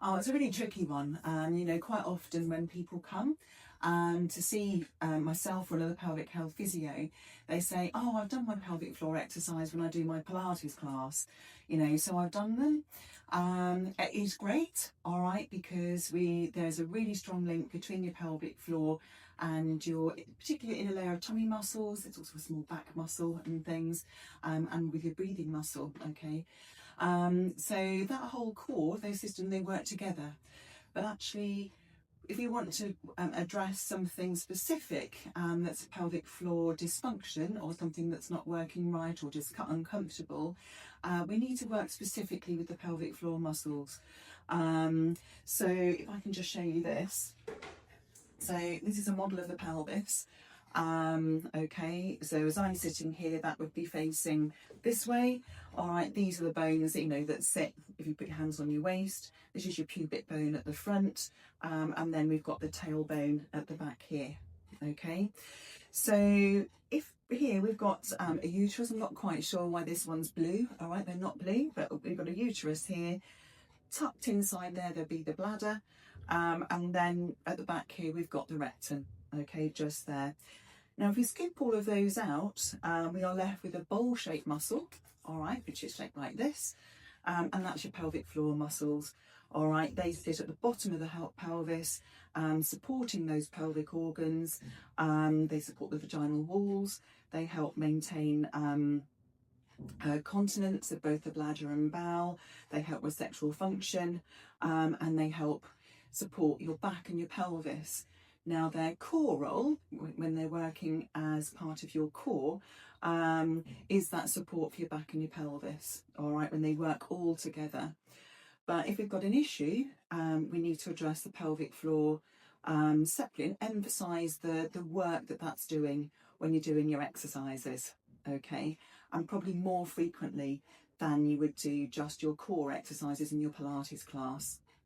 Oh, it's a really tricky one. You know, quite often when people come to see myself or another pelvic health physio, they say, "Oh, I've done my pelvic floor exercise when I do my Pilates class." You know, so I've done them. It is great, all right, because there's a really strong link between your pelvic floor and your particularly inner layer of tummy muscles. There's also a small back muscle and things, and with your breathing muscle. Okay. So that whole core, those systems, they work together. But actually, if you want to address something specific that's a pelvic floor dysfunction or something that's not working right or just uncomfortable, we need to work specifically with the pelvic floor muscles. So if I can just show you this. So this is a model of the pelvis. Okay, so as I'm sitting here, that would be facing this way. All right, these are the bones, you know, that sit if you put your hands on your waist. This is your pubic bone at the front, and then we've got the tailbone at the back here. Okay, so if here we've got a uterus. I'm not quite sure why this one's blue. All right, they're not blue, but we've got a uterus here. Tucked inside there'll be the bladder, and then at the back here we've got the rectum. Okay, just there. Now, if we skip all of those out, we are left with a bowl-shaped muscle, all right, which is shaped like this, and that's your pelvic floor muscles, all right. They sit at the bottom of the pelvis, supporting those pelvic organs. They support the vaginal walls. They help maintain continence of both the bladder and bowel. They help with sexual function, and they help support your back and your pelvis. Now, their core role, when they're working as part of your core, is that support for your back and your pelvis, all right, when they work all together. But if we've got an issue, we need to address the pelvic floor separately and emphasise the work that's doing when you're doing your exercises, okay, and probably more frequently than you would do just your core exercises in your Pilates class.